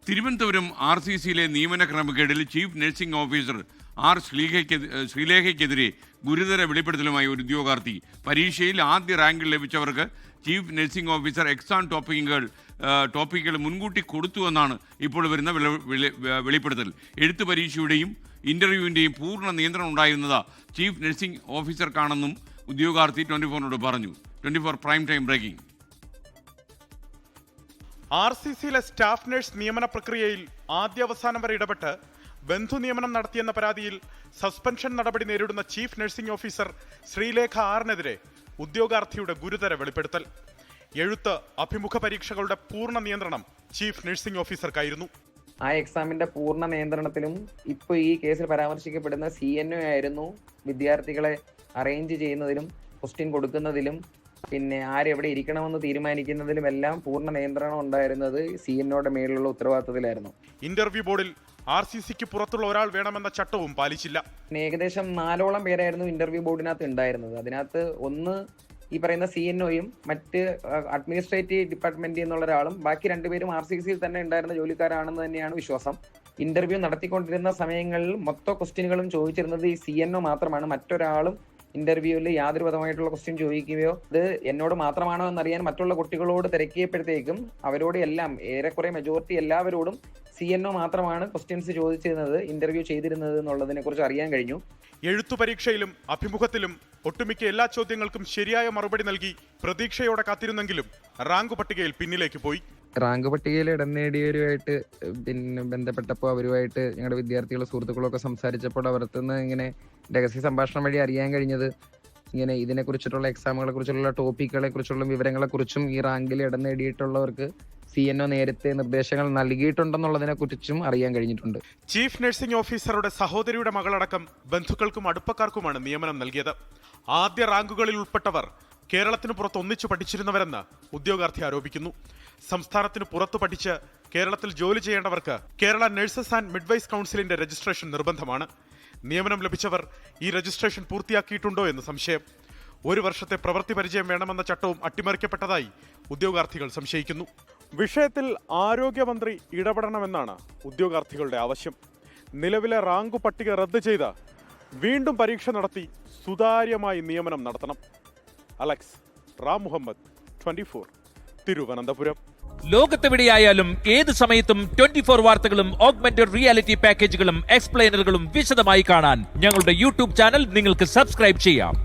തിരുവനന്തപുരം RCCയിലെ നിയമന ക്രമക്കേടിൽ ചീഫ് നഴ്സിംഗ് ഓഫീസർ ശ്രീലേഖയ്ക്കെതിരെ ഗുരുതര വെളിപ്പെടുത്തലുമായി ഒരു ഉദ്യോഗാർത്ഥി. പരീക്ഷയിൽ ആദ്യ റാങ്ക് ലഭിച്ചവർക്ക് ചീഫ് നഴ്സിംഗ് ഓഫീസർ എക്സാം ടോപ്പിക്കുകൾ മുൻകൂട്ടി കൊടുത്തുവെന്നാണ് ഇപ്പോൾ വരുന്ന വെളിപ്പെടുത്തൽ. എഴുത്ത് പരീക്ഷയുടെയും ഇന്റർവ്യൂവിൻ്റെയും പൂർണ്ണ നിയന്ത്രണം ഉണ്ടായിരുന്നത് ചീഫ് നഴ്സിംഗ് ഓഫീസർക്കാണെന്നും ഉദ്യോഗാർത്ഥി 24-നോട് പറഞ്ഞു. 24 പ്രൈം ടൈം ബ്രേക്കിംഗ്. RCCയിലെ സ്റ്റാഫ് നഴ്സ് നിയമന പ്രക്രിയയിൽ ആദ്യാവസാനം വരെ ഇടപെട്ട് ബന്ധു നിയമനം നടത്തിയെന്ന പരാതിയിൽ സസ്പെൻഷൻ നടപടി നേരിടുന്ന ചീഫ് നഴ്സിംഗ് ഓഫീസർ ശ്രീലേഖ ആറിനെതിരെ ഉദ്യോഗാർത്ഥിയുടെ ഗുരുതര വെളിപ്പെടുത്തൽ. എഴുത്ത് അഭിമുഖ പരീക്ഷകളുടെ പൂർണ്ണ നിയന്ത്രണം ചീഫ് നഴ്സിംഗ് ഓഫീസർക്കായിരുന്നു. ആ എക്സാമിന്റെ പൂർണ്ണ നിയന്ത്രണത്തിലും ഇപ്പോൾ ഈ കേസിൽ പരാമർശിക്കപ്പെടുന്ന CNO ആയിരുന്നു. വിദ്യാർത്ഥികളെ അറേഞ്ച് ചെയ്യുന്നതിലും ക്വസ്റ്റ്യൻ കൊടുക്കുന്നതിലും പിന്നെ ആരെവിടെ ഇരിക്കണമെന്ന് തീരുമാനിക്കുന്നതിലും എല്ലാം പൂർണ്ണ നിയന്ത്രണം ഉണ്ടായിരുന്നത് CNOയുടെ മേലുള്ള ഉത്തരവാദിത്തത്തിലായിരുന്നു. ഇന്റർവ്യൂ ബോർഡിൽ RCCക്ക് പുറത്തുള്ള ഒരാൾ വേണമെന്ന ചട്ടവും പാലിച്ചില്ല. ഏകദേശം 4ഓളം പേരായിരുന്നു ഇന്റർവ്യൂ ബോർഡിനകത്ത് ഉണ്ടായിരുന്നത്. അതിനകത്ത് ഒന്ന് ഈ പറയുന്ന CNOയും മറ്റ് അഡ്മിനിസ്ട്രേറ്റീവ് ഡിപ്പാർട്ട്മെന്റിൽ നിന്നുള്ള ഒരാളും, ബാക്കി 2 പേരും RCCയിൽ തന്നെ ഉണ്ടായിരുന്ന ജോലിക്കാരാണെന്ന് തന്നെയാണ് വിശ്വാസം. ഇന്റർവ്യൂ നടത്തിക്കൊണ്ടിരുന്ന സമയങ്ങളിൽ മൊത്തം ക്വസ്റ്റ്യനുകളും ചോദിച്ചിരുന്നത് ഈ CNO മാത്രമാണ്. മറ്റൊരാളും ഇന്റർവ്യൂവിൽ യാതൊരു വിധമായിട്ടുള്ള ക്വസ്റ്റ്യൻ ചോദിക്കുകയോ ഇത് എന്നോട് മാത്രമാണോ എന്നറിയാൻ മറ്റുള്ള കുട്ടികളോട് തിരക്കിയപ്പോഴത്തേക്കും അവരോട് എല്ലാം ഏറെക്കുറെ മെജോറിറ്റി എല്ലാവരോടും CNO മാത്രമാണ് ക്വസ്റ്റ്യൻസ് ചോദിച്ചിരുന്നത്, ഇന്റർവ്യൂ ചെയ്തിരുന്നത് എന്നുള്ളതിനെ കുറിച്ച് അറിയാൻ കഴിഞ്ഞു. എഴുത്തു പരീക്ഷയിലും അഭിമുഖത്തിലും ഒട്ടുമിക്ക എല്ലാ ചോദ്യങ്ങൾക്കും ശരിയായ മറുപടി നൽകി പ്രതീക്ഷയോടെ കാത്തിരുന്നെങ്കിലും റാങ്ക് പട്ടികയിൽ പിന്നിലേക്ക് പോയി. റാങ്ക് പട്ടികയിൽ ഇടം നേടിയവരുമായിട്ട് പിന്നെ ബന്ധപ്പെട്ടപ്പോൾ അവരുമായിട്ട് ഞങ്ങളുടെ വിദ്യാർത്ഥികളും സുഹൃത്തുക്കളൊക്കെ സംസാരിച്ചപ്പോൾ അവർക്ക് നിന്ന് ഇങ്ങനെ രഹസ്യ സംഭാഷണം വഴി അറിയാൻ കഴിഞ്ഞത് ഇങ്ങനെ ഇതിനെക്കുറിച്ചിട്ടുള്ള എക്സാമുകളെ കുറിച്ചുള്ള ടോപ്പിക്കുകളെ കുറിച്ചുള്ള വിവരങ്ങളെ കുറിച്ചും ഈ റാങ്കിൽ ഇടം നേടിയിട്ടുള്ളവർക്ക് CNO നേരത്തെ നിർദ്ദേശങ്ങൾ നൽകിയിട്ടുണ്ടെന്നുള്ളതിനെ കുറിച്ചും അറിയാൻ കഴിഞ്ഞിട്ടുണ്ട്. ചീഫ് നഴ്സിംഗ് ഓഫീസറുടെ സഹോദരിയുടെ മകളടക്കം ബന്ധുക്കൾക്കും അടുപ്പക്കാർക്കുമാണ് നിയമനം നൽകിയത്. ആദ്യ റാങ്കുകളിൽ ഉൾപ്പെട്ടവർ കേരളത്തിന് പുറത്ത് ഒന്നിച്ചു പഠിച്ചിരുന്നവരെന്ന് ഉദ്യോഗാർത്ഥി ആരോപിക്കുന്നു. സംസ്ഥാനത്തിന് പുറത്തു പഠിച്ച് കേരളത്തിൽ ജോലി ചെയ്യേണ്ടവർക്ക് കേരള നഴ്സസ് ആൻഡ് മിഡ്വൈസ് കൗൺസിലിന്റെ രജിസ്ട്രേഷൻ നിർബന്ധമാണ്. നിയമനം ലഭിച്ചവർ ഈ രജിസ്ട്രേഷൻ പൂർത്തിയാക്കിയിട്ടുണ്ടോ എന്ന് സംശയം. 1 വർഷത്തെ പ്രവൃത്തി പരിചയം വേണമെന്ന ചട്ടവും അട്ടിമറിക്കപ്പെട്ടതായി ഉദ്യോഗാർത്ഥികൾ സംശയിക്കുന്നു. വിഷയത്തിൽ ആരോഗ്യമന്ത്രി ഇടപെടണമെന്നാണ് ഉദ്യോഗാർത്ഥികളുടെ ആവശ്യം. നിലവിലെ റാങ്ക് പട്ടിക റദ്ദ് ചെയ്ത് വീണ്ടും പരീക്ഷ നടത്തി സുതാര്യമായി നിയമനം നടത്തണം. അലക്സ് റാം മുഹമ്മദ്, 24, തിരുവനന്തപുരം. ലോകത്തെവിടെയായാലും ഏത് സമയത്തും 24 വാർത്തകളും ഓഗ്മെന്റഡ് റിയാലിറ്റി പാക്കേജുകളും എക്സ്പ്ലെയിനറുകളും വിശദമായി കാണാൻ ഞങ്ങളുടെ YouTube ചാനൽ നിങ്ങൾക്ക് സബ്സ്ക്രൈബ് ചെയ്യാം.